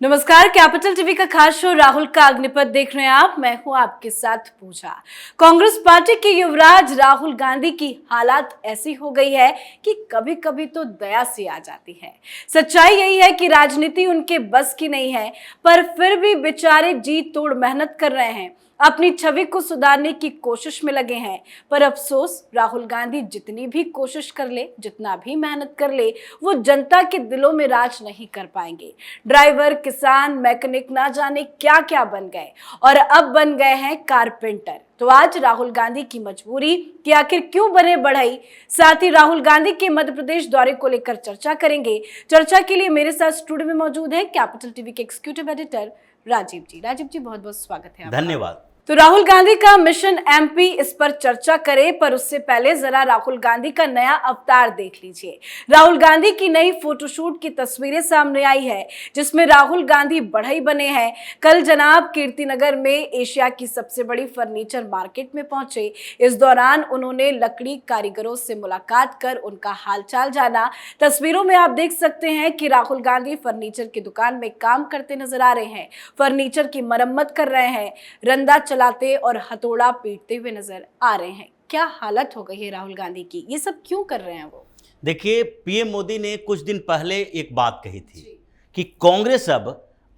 नमस्कार, capital TV का खास शो राहुल का अग्निपथ देख रहे हैं आप। मैं हूं आपके साथ पूजा। कांग्रेस पार्टी के युवराज राहुल गांधी की हालात ऐसी हो गई है कि कभी कभी तो दया सी आ जाती है। सच्चाई यही है कि राजनीति उनके बस की नहीं है, पर फिर भी बेचारे जी तोड़ मेहनत कर रहे हैं, अपनी छवि को सुधारने की कोशिश में लगे हैं। पर अफसोस, राहुल गांधी जितनी भी कोशिश कर ले, जितना भी मेहनत कर ले, वो जनता के दिलों में राज नहीं कर पाएंगे। ड्राइवर, किसान, मैकेनिक ना जाने क्या क्या बन गए और अब बन गए हैं कारपेंटर। तो आज राहुल गांधी की मजबूरी कि आखिर क्यों बने बढ़ई, साथ ही राहुल गांधी के मध्य प्रदेश दौरे को लेकर चर्चा करेंगे। चर्चा के लिए मेरे साथ स्टूडियो में मौजूद है कैपिटल टीवी के एग्जीक्यूटिव एडिटर राजीव जी। राजीव जी, बहुत बहुत स्वागत है आपका। धन्यवाद। तो राहुल गांधी का मिशन एमपी, इस पर चर्चा करें, पर उससे पहले जरा राहुल गांधी का नया अवतार देख लीजिए। राहुल गांधी की नई फोटोशूट की तस्वीरें सामने आई है, जिसमें राहुल गांधी बढ़ई बने हैं। कल जनाब कीर्तिनगर में एशिया की सबसे बड़ी फर्नीचर मार्केट में पहुंचे। इस दौरान उन्होंने लकड़ी कारीगरों से मुलाकात कर उनका हालचाल जाना। तस्वीरों में आप देख सकते हैं कि राहुल गांधी फर्नीचर की दुकान में काम करते नजर आ रहे हैं, फर्नीचर की मरम्मत कर रहे हैं, रंदा चलाते और हथौड़ा पीटते हुए नजर आ रहे हैं। क्या हालत हो गई है राहुल गांधी की, ये सब क्यों कर रहे हैं वो? देखिए, पीएम मोदी ने कुछ दिन पहले एक बात कही थी कि कांग्रेस अब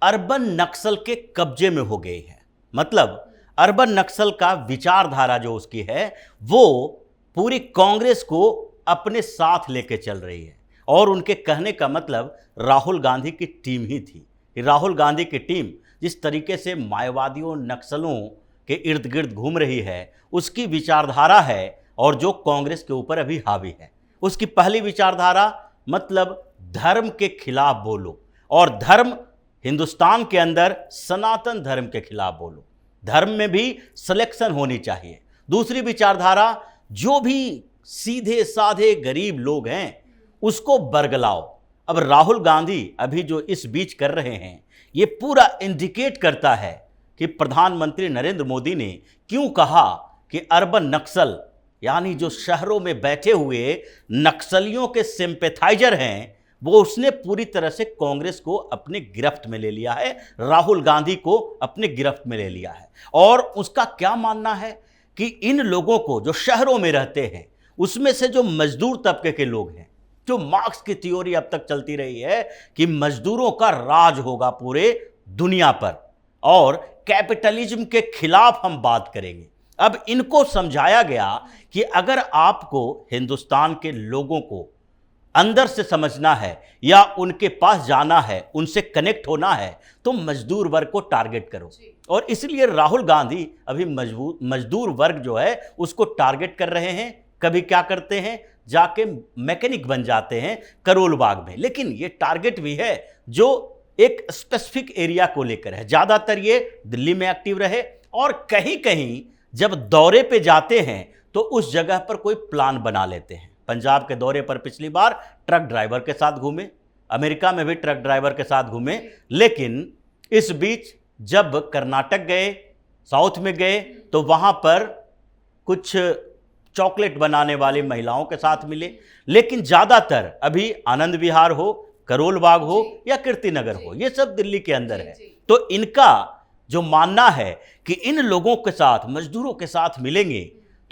अर्बन नक्सल के कब्जे में हो गई है। मतलब अर्बन नक्सल का विचारधारा जो उसकी है, वो पूरी कांग्रेस को अपने साथ लेके चल रही है। और उनके कहने का मतलब राहुल गांधी की टीम ही थी। राहुल गांधी की टीम जिस तरीके से माओवादियों, नक्सलों के इर्द गिर्द घूम रही है, उसकी विचारधारा है और जो कांग्रेस के ऊपर अभी हावी है। उसकी पहली विचारधारा मतलब धर्म के खिलाफ बोलो, और धर्म हिंदुस्तान के अंदर सनातन धर्म के खिलाफ बोलो। धर्म में भी सिलेक्शन होनी चाहिए। दूसरी विचारधारा, जो भी सीधे साधे गरीब लोग हैं उसको बरगलाओ। अब राहुल गांधी अभी जो इस बीच कर रहे हैं, ये पूरा इंडिकेट करता है कि प्रधानमंत्री नरेंद्र मोदी ने क्यों कहा कि अर्बन नक्सल, यानी जो शहरों में बैठे हुए नक्सलियों के सिंपैथाइजर हैं, वो उसने पूरी तरह से कांग्रेस को अपने गिरफ्त में ले लिया है, राहुल गांधी को अपने गिरफ्त में ले लिया है। और उसका क्या मानना है कि इन लोगों को, जो शहरों में रहते हैं, उसमें से जो मजदूर तबके के लोग हैं, जो मार्क्स की थ्योरी अब तक चलती रही है कि मजदूरों का राज होगा पूरे दुनिया पर और कैपिटलिज्म के खिलाफ हम बात करेंगे। अब इनको समझाया गया कि अगर आपको हिंदुस्तान के लोगों को अंदर से समझना है या उनके पास जाना है, उनसे कनेक्ट होना है, तो मजदूर वर्ग को टारगेट करो। और इसलिए राहुल गांधी अभी मजदूर वर्ग जो है उसको टारगेट कर रहे हैं। कभी क्या करते हैं, जाके मैकेनिक बन जाते हैं करोल बाग में। लेकिन ये टारगेट भी है जो एक स्पेसिफिक एरिया को लेकर है। ज़्यादातर ये दिल्ली में एक्टिव रहे, और कहीं कहीं जब दौरे पे जाते हैं तो उस जगह पर कोई प्लान बना लेते हैं। पंजाब के दौरे पर पिछली बार ट्रक ड्राइवर के साथ घूमे, अमेरिका में भी ट्रक ड्राइवर के साथ घूमे, लेकिन इस बीच जब कर्नाटक गए, साउथ में गए, तो वहाँ पर कुछ चॉकलेट बनाने वाली महिलाओं के साथ मिले। लेकिन ज़्यादातर अभी आनंद विहार हो, करोल बाग हो या कीर्तिनगर हो, ये सब दिल्ली के अंदर है। तो इनका जो मानना है कि इन लोगों के साथ, मजदूरों के साथ मिलेंगे,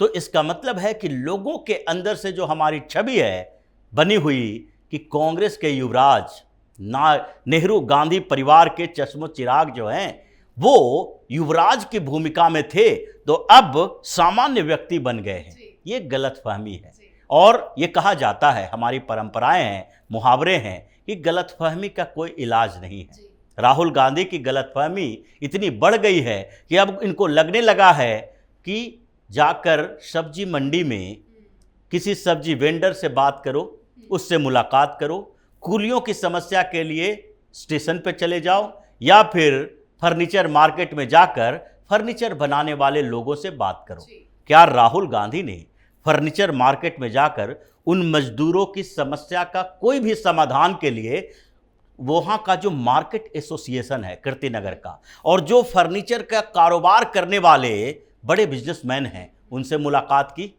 तो इसका मतलब है कि लोगों के अंदर से जो हमारी छवि है बनी हुई कि कांग्रेस के युवराज नेहरू गांधी परिवार के चश्मो चिराग जो हैं, वो युवराज की भूमिका में थे, तो अब सामान्य व्यक्ति बन गए हैं। ये गलतफहमी है। और ये कहा जाता है, हमारी परंपराएं हैं, मुहावरे हैं, कि गलतफहमी का कोई इलाज नहीं है। राहुल गांधी की गलतफहमी इतनी बढ़ गई है कि अब इनको लगने लगा है कि जाकर सब्जी मंडी में किसी सब्जी वेंडर से बात करो, उससे मुलाकात करो, कूलियों की समस्या के लिए स्टेशन पे चले जाओ, या फिर फर्नीचर मार्केट में जाकर फर्नीचर बनाने वाले लोगों से बात करो। क्या राहुल गांधी ने फर्नीचर मार्केट में जाकर उन मजदूरों की समस्या का कोई भी समाधान के लिए, वहाँ का जो मार्केट एसोसिएशन है कीर्तिनगर का, और जो फर्नीचर का कारोबार करने वाले बड़े बिजनेसमैन हैं, उनसे मुलाकात की?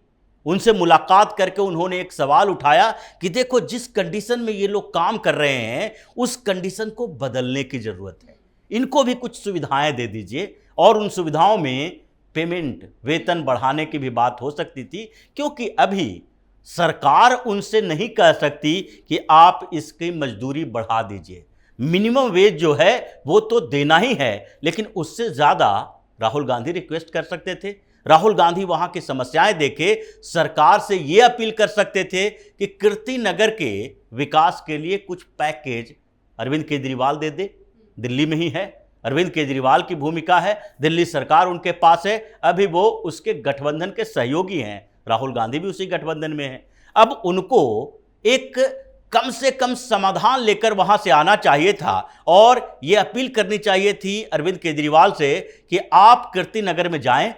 उनसे मुलाकात करके उन्होंने एक सवाल उठाया कि देखो जिस कंडीशन में ये लोग काम कर रहे हैं उस कंडीशन को बदलने की जरूरत है, इनको भी कुछ सुविधाएं दे दीजिए। और उन सुविधाओं में पेमेंट, वेतन बढ़ाने की भी बात हो सकती थी, क्योंकि अभी सरकार उनसे नहीं कह सकती कि आप इसकी मजदूरी बढ़ा दीजिए। मिनिमम वेज जो है वो तो देना ही है, लेकिन उससे ज़्यादा राहुल गांधी रिक्वेस्ट कर सकते थे। राहुल गांधी वहां की समस्याएं देखे सरकार से ये अपील कर सकते थे कि कीर्ति नगर के विकास के लिए कुछ पैकेज अरविंद केजरीवाल दे दे। दिल्ली में ही है, अरविंद केजरीवाल की भूमिका है, दिल्ली सरकार उनके पास है, अभी वो उसके गठबंधन के सहयोगी हैं, राहुल गांधी भी उसी गठबंधन में है। अब उनको एक कम से कम समाधान लेकर वहां से आना चाहिए था और यह अपील करनी चाहिए थी अरविंद केजरीवाल से कि आप कीर्ति नगर में जाएं,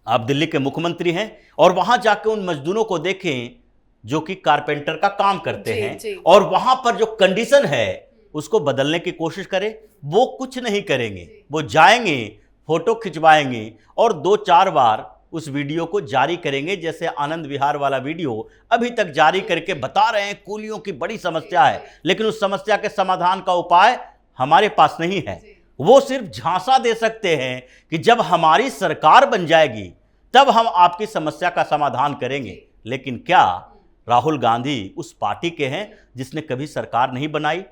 आप दिल्ली के मुख्यमंत्री हैं, और वहां जाकर उन मजदूरों को देखें जो कि कारपेंटर का काम करते हैं, और वहां पर जो कंडीशन है उसको बदलने की कोशिश करें। वो कुछ नहीं करेंगे, वो जाएंगे, फोटो खिंचवाएंगे और 2-4 बार उस वीडियो को जारी करेंगे, जैसे आनंद विहार वाला वीडियो अभी तक जारी करके बता रहे हैं कूलियों की बड़ी समस्या है, लेकिन उस समस्या के समाधान का उपाय हमारे पास नहीं है। वो सिर्फ झांसा दे सकते हैं कि जब हमारी सरकार बन जाएगी तब हम आपकी समस्या का समाधान करेंगे। लेकिन क्या राहुल गांधी उस पार्टी के हैं जिसने कभी सरकार नहीं बनाई?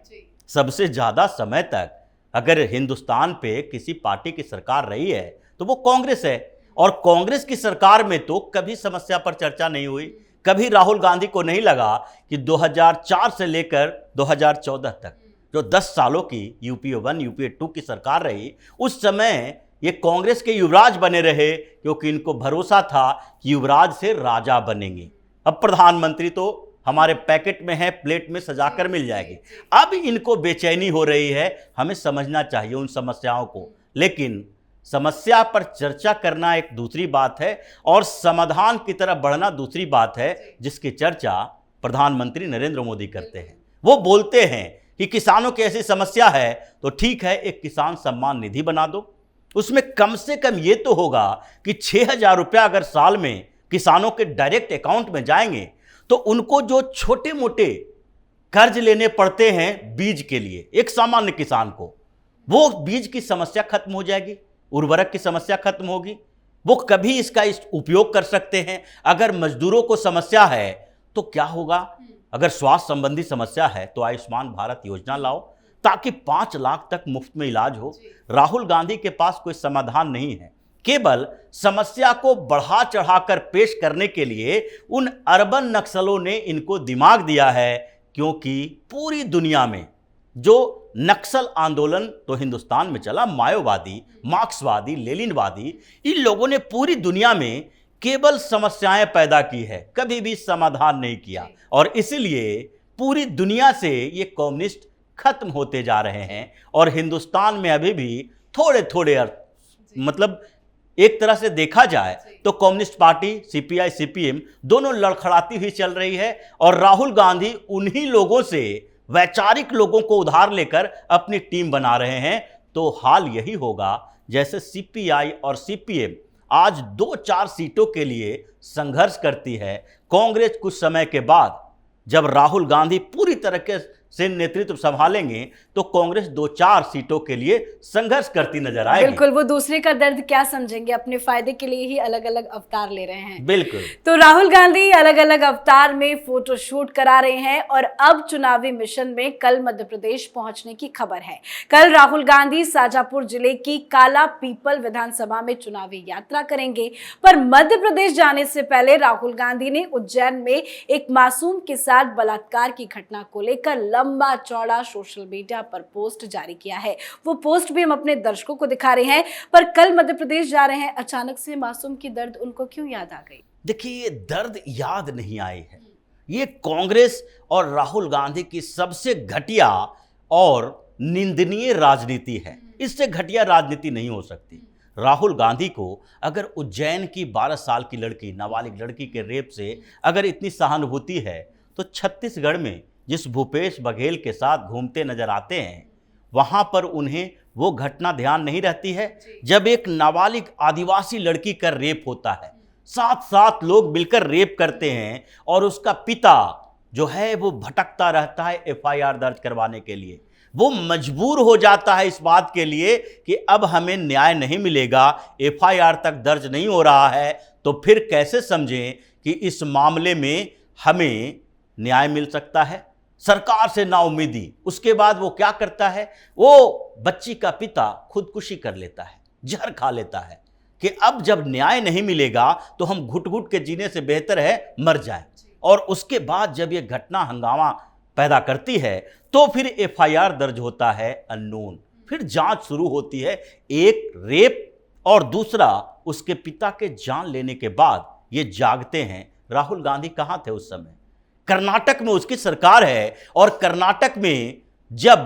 सबसे ज्यादा समय तक अगर हिंदुस्तान पे किसी पार्टी की सरकार रही है तो वो कांग्रेस है, और कांग्रेस की सरकार में तो कभी समस्या पर चर्चा नहीं हुई। कभी राहुल गांधी को नहीं लगा कि 2004 से लेकर 2014 तक जो 10 सालों की यूपीए 1 यूपीए 2 की सरकार रही, उस समय ये कांग्रेस के युवराज बने रहे, क्योंकि इनको भरोसा था कि युवराज से राजा बनेंगे। अब प्रधानमंत्री तो हमारे पैकेट में है, प्लेट में सजाकर मिल जाएगी। अब इनको बेचैनी हो रही है, हमें समझना चाहिए उन समस्याओं को। लेकिन समस्या पर चर्चा करना एक दूसरी बात है और समाधान की तरफ बढ़ना दूसरी बात है, जिसकी चर्चा प्रधानमंत्री नरेंद्र मोदी करते हैं। वो बोलते हैं कि किसानों की ऐसी समस्या है तो ठीक है, एक किसान सम्मान निधि बना दो, उसमें कम से कम ये तो होगा कि 6,000 रुपया अगर साल में किसानों के डायरेक्ट अकाउंट में जाएंगे तो उनको जो छोटे मोटे कर्ज लेने पड़ते हैं बीज के लिए, एक सामान्य किसान को, वो बीज की समस्या खत्म हो जाएगी, उर्वरक की समस्या खत्म होगी, वो कभी इसका उपयोग कर सकते हैं। अगर मजदूरों को समस्या है तो क्या होगा? अगर स्वास्थ्य संबंधी समस्या है तो आयुष्मान भारत योजना लाओ ताकि 5 लाख तक मुफ्त में इलाज हो। राहुल गांधी के पास कोई समाधान नहीं है, केवल समस्या को बढ़ा चढ़ाकर पेश करने के लिए उन अर्बन नक्सलों ने इनको दिमाग दिया है, क्योंकि पूरी दुनिया में जो नक्सल आंदोलन तो हिंदुस्तान में चला, माओवादी, मार्क्सवादी, लेनिनवादी, इन लोगों ने पूरी दुनिया में केवल समस्याएं पैदा की है, कभी भी समाधान नहीं किया, और इसलिए पूरी दुनिया से ये कम्युनिस्ट खत्म होते जा रहे हैं। और हिंदुस्तान में अभी भी थोड़े थोड़े मतलब एक तरह से देखा जाए तो कम्युनिस्ट पार्टी सीपीआई सीपीएम दोनों लड़खड़ाती हुई चल रही है, और राहुल गांधी उन्हीं लोगों से, वैचारिक लोगों को उधार लेकर अपनी टीम बना रहे हैं। तो हाल यही होगा जैसे सीपीआई और सीपीएम आज 2-4 सीटों के लिए संघर्ष करती है, कांग्रेस कुछ समय के बाद जब राहुल गांधी पूरी तरह से नेतृत्व संभालेंगे तो कांग्रेस 2-4 सीटों के लिए संघर्ष करती नजर आएगी। बिल्कुल, वो दूसरे का दर्द क्या समझेंगे, अपने फायदे के लिए ही अलग अलग अवतार ले रहे हैं। बिल्कुल। तो राहुल गांधी अलग अलग अवतार में फोटो शूट करा रहे हैं और अब चुनावी मिशन में कल मध्य प्रदेश पहुंचने की खबर है। कल राहुल गांधी शाजापुर जिले की काला पीपल विधानसभा में चुनावी यात्रा करेंगे, पर मध्य प्रदेश जाने से पहले राहुल गांधी ने उज्जैन में एक मासूम के साथ बलात्कार की घटना को लेकर लंबा चौड़ा सोशल मीडिया पर पोस्ट जारी किया है। वो पोस्ट भी हम अपने दर्शकों को दिखा रहे हैं। पर कल मध्य प्रदेश जा रहे हैं, अचानक से मासूम की दर्द उनको क्यों याद आ गई? देखिए, ये दर्द याद नहीं आई है, ये कांग्रेस और राहुल गांधी की सबसे घटिया और निंदनीय राजनीति है। इससे घटिया राजनीति नहीं हो सकती। राहुल गांधी को अगर उज्जैन की 12 साल की लड़की, नाबालिग लड़की के रेप से अगर इतनी सहानुभूति है तो छत्तीसगढ़ में जिस भूपेश बघेल के साथ घूमते नजर आते हैं, वहां पर उन्हें वो घटना ध्यान नहीं रहती है जब एक नाबालिग आदिवासी लड़की का रेप होता है, सात सात लोग मिलकर रेप करते हैं और उसका पिता जो है वो भटकता रहता है एफआईआर दर्ज करवाने के लिए। वो मजबूर हो जाता है इस बात के लिए कि अब हमें न्याय नहीं मिलेगा, एफआईआर तक दर्ज नहीं हो रहा है, तो फिर कैसे समझें कि इस मामले में हमें न्याय मिल सकता है। सरकार से नाउम्मीदी। उसके बाद वो क्या करता है, वो बच्ची का पिता खुदकुशी कर लेता है, जहर खा लेता है कि अब जब न्याय नहीं मिलेगा तो हम घुट घुट के जीने से बेहतर है मर जाए। और उसके बाद जब ये घटना हंगामा पैदा करती है तो फिर एफआईआर दर्ज होता है अननोन, फिर जांच शुरू होती है। एक रेप और दूसरा उसके पिता के जान लेने के बाद ये जागते हैं। राहुल गांधी कहाँ थे उस समय? कर्नाटक में उसकी सरकार है और कर्नाटक में जब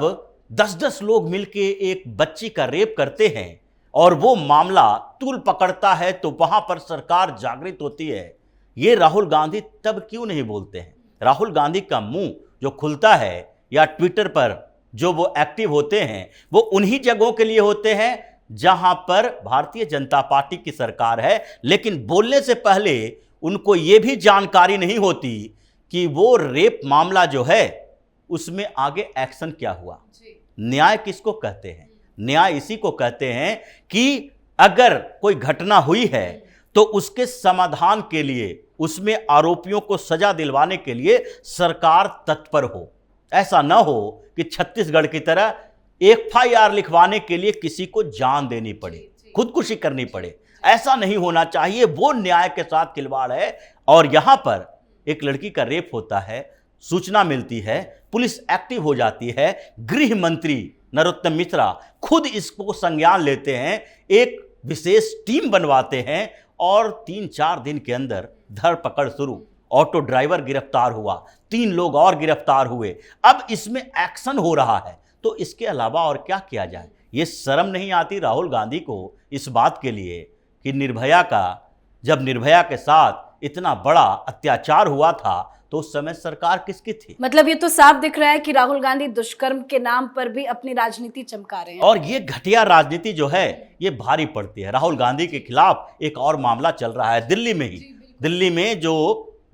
10-10 लोग मिलके एक बच्ची का रेप करते हैं और वो मामला तूल पकड़ता है तो वहां पर सरकार जागृत होती है। ये राहुल गांधी तब क्यों नहीं बोलते हैं? राहुल गांधी का मुंह जो खुलता है या ट्विटर पर जो वो एक्टिव होते हैं वो उन्हीं जगहों के लिए होते हैं जहां पर भारतीय जनता पार्टी की सरकार है, लेकिन बोलने से पहले उनको ये भी जानकारी नहीं होती कि वो रेप मामला जो है उसमें आगे एक्शन क्या हुआ। न्याय किसको कहते हैं? न्याय इसी को कहते हैं कि अगर कोई घटना हुई है तो उसके समाधान के लिए, उसमें आरोपियों को सजा दिलवाने के लिए सरकार तत्पर हो। ऐसा न हो कि छत्तीसगढ़ की तरह एफआईआर लिखवाने के लिए किसी को जान देनी पड़े, खुदकुशी करनी पड़े। ऐसा नहीं होना चाहिए। वो न्याय के साथ खिलवाड़ है। और यहां पर एक लड़की का रेप होता है, सूचना मिलती है, पुलिस एक्टिव हो जाती है, गृह मंत्री नरोत्तम मिश्रा खुद इसको संज्ञान लेते हैं, एक विशेष टीम बनवाते हैं और 3-4 दिन के अंदर धरपकड़ शुरू। ऑटो ड्राइवर गिरफ्तार हुआ, 3 लोग और गिरफ्तार हुए। अब इसमें एक्शन हो रहा है, तो इसके अलावा और क्या किया जाए? ये शर्म नहीं आती राहुल गांधी को इस बात के लिए कि जब निर्भया के साथ इतना बड़ा अत्याचार हुआ था तो उस समय सरकार किसकी थी? मतलब ये तो साफ दिख रहा है कि राहुल गांधी दुष्कर्म के नाम पर भी अपनी राजनीति चमका रहे हैं। और ये घटिया राजनीति जो है ये भारी पड़ती है। राहुल गांधी के खिलाफ एक और मामला चल रहा है दिल्ली में ही। दिल्ली में जो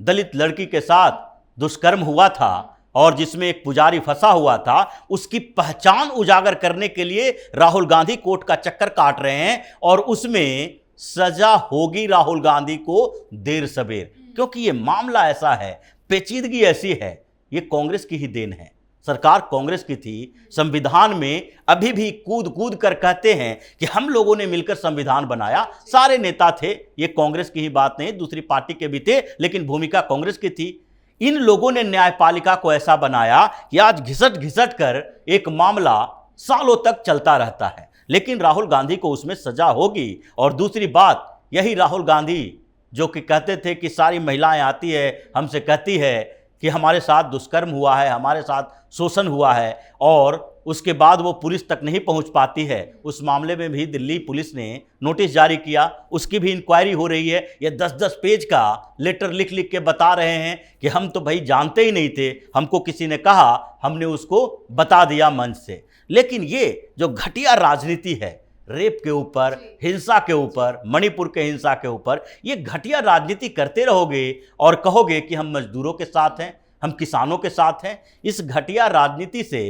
दलित लड़की के साथ दुष्कर्म हुआ था और जिसमें एक पुजारी फंसा हुआ था, उसकी पहचान उजागर करने के लिए राहुल गांधी कोर्ट का चक्कर काट रहे हैं और उसमें सजा होगी राहुल गांधी को देर सबेर, क्योंकि ये मामला ऐसा है, पेचीदगी ऐसी है। ये कांग्रेस की ही देन है, सरकार कांग्रेस की थी। संविधान में अभी भी कूद कूद कर कहते हैं कि हम लोगों ने मिलकर संविधान बनाया, सारे नेता थे। ये कांग्रेस की ही बात नहीं, दूसरी पार्टी के भी थे, लेकिन भूमिका कांग्रेस की थी। इन लोगों ने न्यायपालिका को ऐसा बनाया कि आज घिसट घिसट कर एक मामला सालों तक चलता रहता है, लेकिन राहुल गांधी को उसमें सजा होगी। और दूसरी बात, यही राहुल गांधी जो कि कहते थे कि सारी महिलाएं आती है, हमसे कहती है कि हमारे साथ दुष्कर्म हुआ है, हमारे साथ शोषण हुआ है, और उसके बाद वो पुलिस तक नहीं पहुंच पाती है। उस मामले में भी दिल्ली पुलिस ने नोटिस जारी किया, उसकी भी इंक्वायरी हो रही है। ये 10-10 पेज का लेटर लिख लिख के बता रहे हैं कि हम तो भाई जानते ही नहीं थे, हमको किसी ने कहा, हमने उसको बता दिया मंच से। लेकिन ये जो घटिया राजनीति है, रेप के ऊपर, हिंसा के ऊपर, मणिपुर के हिंसा के ऊपर, ये घटिया राजनीति करते रहोगे और कहोगे कि हम मजदूरों के साथ हैं, हम किसानों के साथ हैं, इस घटिया राजनीति से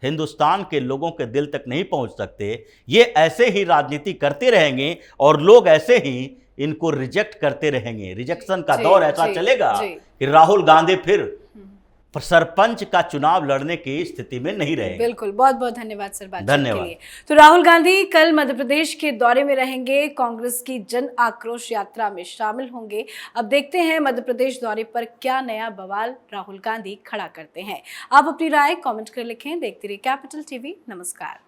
हिंदुस्तान के लोगों के दिल तक नहीं पहुंच सकते। ये ऐसे ही राजनीति करते रहेंगे और लोग ऐसे ही इनको रिजेक्ट करते रहेंगे। रिजेक्शन का दौर ऐसा चलेगा कि राहुल गांधी फिर सरपंच का चुनाव लड़ने की स्थिति में नहीं रहेंगे। बिल्कुल, बहुत बहुत धन्यवाद सर बातचीत धन्यवाद के लिए। तो राहुल गांधी कल मध्य प्रदेश के दौरे में रहेंगे, कांग्रेस की जन आक्रोश यात्रा में शामिल होंगे। अब देखते हैं मध्य प्रदेश दौरे पर क्या नया बवाल राहुल गांधी खड़ा करते हैं। आप अपनी राय कमेंट कर लिखें। देखते रहिए कैपिटल टीवी। नमस्कार।